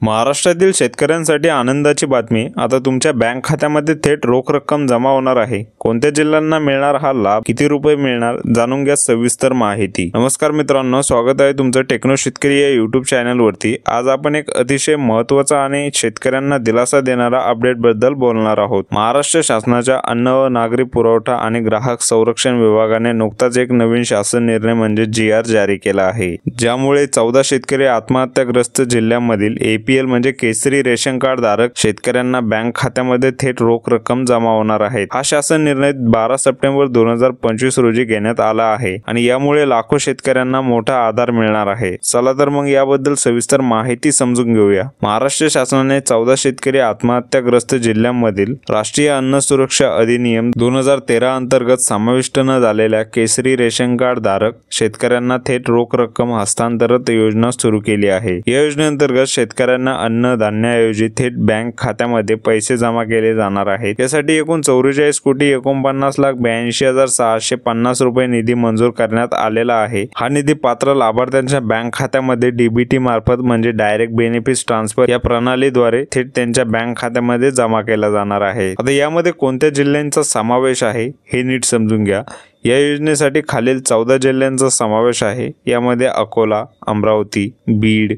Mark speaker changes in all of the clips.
Speaker 1: महाराष्ट्रातील शेतकऱ्यांसाठी आनंदाची बातमी। आता तुमच्या बँक खात्यामध्ये थेट रोख रक्कम जमा होणार आहे। कोणत्या जिल्ह्यांना मिळणार हा लाभ, किती रुपये मिळणार, जाणून घ्या सविस्तर माहिती। नमस्कार मित्रांनो, स्वागत आहे तुमचं टेक्नो शेतकरी या यूट्यूब चॅनलवरती। आज आपण एक अतिशय महत्त्वाचा आणि शेतकऱ्यांना दिलासा देणारा अपडेट बद्दल बोलणार आहोत। महाराष्ट्र शासनाच्या अन्न व नागरी पुरवठा आणि ग्राहक संरक्षण विभागाने नुकताच एक नवीन शासन निर्णय म्हणजे GR जारी केला आहे, ज्यामुळे 14 शेतकरी आत्महत्याग्रस्त जिल्ह्यांमधील APL म्हणजे केसरी रेशन कार्ड धारक शेतकऱ्यांना बँक खात्यामध्ये थेट रोख रक्कम जमा होणार आहे। हा शासन निर्णय 12 सप्टेंबर 2025 रोजी घेण्यात आला आहे आणि यामुळे लाखो शेतकऱ्यांना मोठा आधार मिळणार आहे। चला तर मग याबद्दल सविस्तर माहिती समजून घेऊया। महाराष्ट्र शासनाने 14 शेतकरी आत्महत्याग्रस्त जिल्ह्यांमधील राष्ट्रीय अन्न सुरक्षा अधिनियम 2013 अंतर्गत समाविष्ट न झालेल्या केसरी रेशन कार्ड धारक शेतकऱ्यांना थेट रोख रक्कम हस्तांतरण योजना सुरू केली आहे। या योजनेअंतर्गत शेतकऱ्यांना अन्न धान्याऐवजी थेट बँक खात्यामध्ये पैसे जमा केले जाणार आहेत। यासाठी एकूण 44,49,82,650 रुपये निधी मंजूर करण्यात आलेला आहे। हा निधी पात्र लाभार्थ्यांच्या बँक खात्यामध्ये DBT मार्फत म्हणजे डायरेक्ट बेनिफिट ट्रान्सफर या प्रणालीद्वारे थेट त्यांच्या बँक खात्यामध्ये जमा केला जाणार आहे। आता यामध्ये कोणत्या जिल्ह्यांचा समावेश आहे हे नीट समजून घ्या। या योजनेसाठी खालील 14 जिल्ह्यांचा समावेश आहे। यामध्ये अकोला, अमरावती, बीड,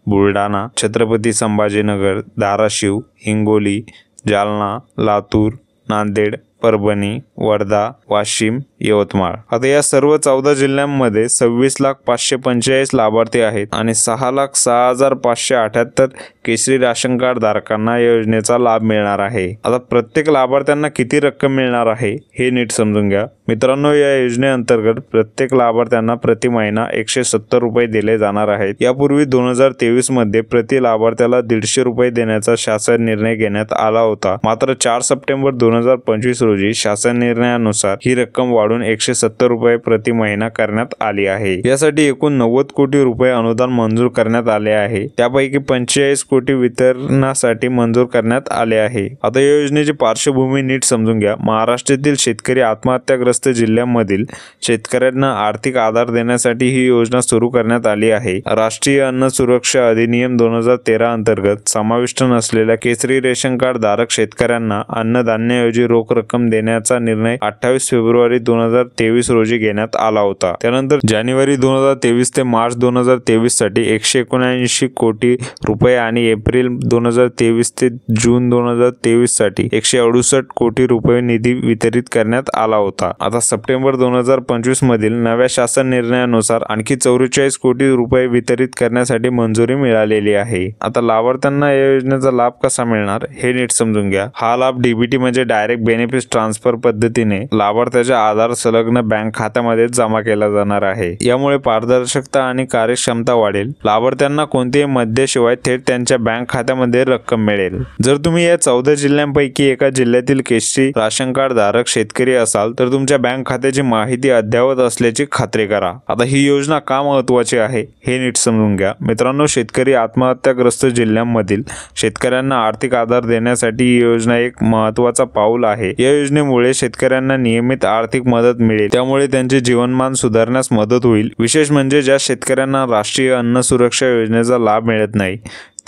Speaker 1: बुलढाणा, छत्रपती संभाजीनगर, धाराशिव, हिंगोली, जालना, लातूर, नांदेड, परभणी, वर्धा, वाशिम, यवतमाळ। आता या सर्व 14 जिल्ह्यांमध्ये 26,545 लाभार्थी आहेत आणि 6,06,578 केसरी राशन कार्ड धारकांना या योजनेचा लाभ मिळणार आहे। आता प्रत्येक लाभार्थ्यांना किती रक्कम मिळणार आहे हे नीट समजून घ्या। मित्रांनो, या योजनेअंतर्गत प्रत्येक लाभार्थ्यांना प्रति महिना 170 रुपये दिले जाणार आहेत। यापूर्वी 2023 मध्ये प्रति लाभार्थ्याला 150 रुपये देण्याचा शासन निर्णय घेण्यात आला होता। मात्र 4 सप्टेंबर 2025 रोजी शासन निर्णयानुसार ही रक्कम वाढून 170 रुपये प्रति महिना करण्यात आली आहे। यासाठी एकूण 90 कोटी रुपये अनुदान मंजूर करण्यात आले आहे। त्यापैकी 45 कोटी वितरणासाठी मंजूर करण्यात आले आहे। आता या योजनेची पार्श्वभूमी नीट समजून घ्या। महाराष्ट्रातील शेतकरी आत्महत्याग्रस्त जिल्ह्यांमधील शेतकऱ्यांना आर्थिक आधार देण्यासाठी ही योजना सुरू करण्यात आली आहे। राष्ट्रीय अन्न सुरक्षा अधिनियम 2013 अंतर्गत समाविष्ट नसलेल्या केसरी रेशन कार्ड धारक शेतकऱ्यांना अन्नधान्याऐवजी रोख रक्कम देण्याचा निर्णय 28 फेब्रुवारी 2023 रोजी घेण्यात आला होता। त्यानंतर जानेवारी 2023 ते मार्च 2023 साठी 179 कोटी रुपये आणि एप्रिल 2023 ते जून 2023 साठी 168 कोटी रुपये निधी वितरित करण्यात आला होता। आता सप्टेंबर 2025 मधील नव्या शासन निर्णयानुसार आणखी 44 कोटी रुपये वितरित करण्यासाठी मंजुरी मिळालेली आहे। आता लाभार्थ्यांना या योजनेचा लाभ कसा मिळणार हे नीट समजून घ्या। हा लाभ DBT म्हणजे डायरेक्ट बेनिफिट ट्रान्सफर पद्धतीने लाभार्थ्याच्या आधार संलग्न बँक खात्यामध्ये जमा केला जाणार आहे। यामुळे पारदर्शकता आणि कार्यक्षमता वाढेल। लाभार्थ्यांना कोणत्याही मध्यशिवाय थेट त्यांच्या बँक खात्यामध्ये रक्कम मिळेल। जर तुम्ही या 14 जिल्ह्यांपैकी एका जिल्ह्यातील केसरी राशन कार्ड धारक शेतकरी असाल तर तुमच्या बँक खात्याची माहिती अद्ययावत असल्याची खात्री करा। आता ही योजना का महत्त्वाची आहे हे नीट समजून घ्या। मित्रांनो, शेतकरी आत्महत्याग्रस्त जिल्ह्यांमधील शेतकऱ्यांना आर्थिक आधार देण्यासाठी ही योजना एक महत्त्वाचा पाऊल आहे। या योजनेमुळे शेतकऱ्यांना नियमित आर्थिक मदत मिळेल, त्यामुळे त्यांचे जीवनमान सुधारण्यास मदत होईल। विशेष म्हणजे ज्या शेतकऱ्यांना राष्ट्रीय अन्न सुरक्षा योजनेचा लाभ मिळत नाही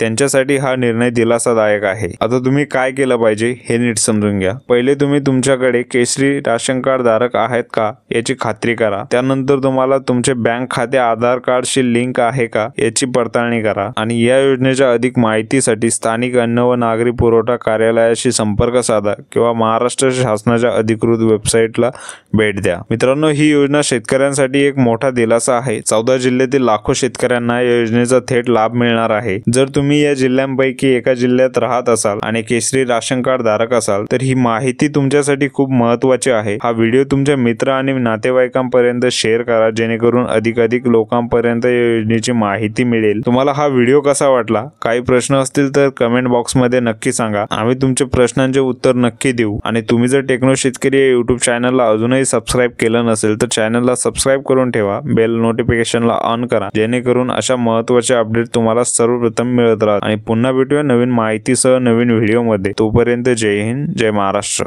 Speaker 1: त्यांच्यासाठी हा निर्णय दिलासादायक आहे। आता तुम्ही काय केलं पाहिजे हे नीट समजून घ्या। पहिले तुम्ही तुमच्याकडे केसरी राशन कार्ड धारक आहेत का याची खात्री करा। त्यानंतर तुम्हाला तुमचे बँक खाते आधार कार्डशी लिंक आहे का याची पडताळणी करा आणि या योजनेच्या अधिक माहितीसाठी स्थानिक अन्न व नागरी पुरवठा कार्यालयाशी संपर्क साधा किंवा महाराष्ट्र शासनाच्या अधिकृत वेबसाईटला भेट द्या। मित्रांनो, ही योजना शेतकऱ्यांसाठी एक मोठा दिलासा आहे। 14 जिल्ह्यातील लाखो शेतकऱ्यांना या योजनेचा थेट लाभ मिळणार आहे। जर तुम्ही या जिल्ह्यांपैकी एका जिल्ह्यात राहत असाल आणि केसरी राशन कार्ड धारक असाल तर ही माहिती तुमच्यासाठी खूप महत्त्वाची आहे। हा व्हिडिओ तुमच्या मित्र आणि नातेवाईकांपर्यंत शेअर करा, जेणेकरून अधिकाधिक लोकांपर्यंत या योजनेची माहिती मिळेल। तुम्हाला हा व्हिडिओ कसा वाटला? काही प्रश्न असतील तर कमेंट बॉक्समध्ये नक्की सांगा, आम्ही तुमच्या प्रश्नांचे उत्तर नक्की देऊ। आणि तुम्ही जर टेक्नो शेतकरी या यूट्यूब चॅनलला अजूनही सबस्क्राईब केलं नसेल तर चॅनलला सबस्क्राईब करून ठेवा, बेल नोटिफिकेशनला ऑन करा, जेणेकरून अशा महत्त्वाचे अपडेट तुम्हाला सर्वप्रथम मिळत राहतील। आणि पुन्हा भेटूया नवीन माहितीसह नवीन व्हिडिओमध्ये। तोपर्यंत जय हिंद, जय महाराष्ट्र।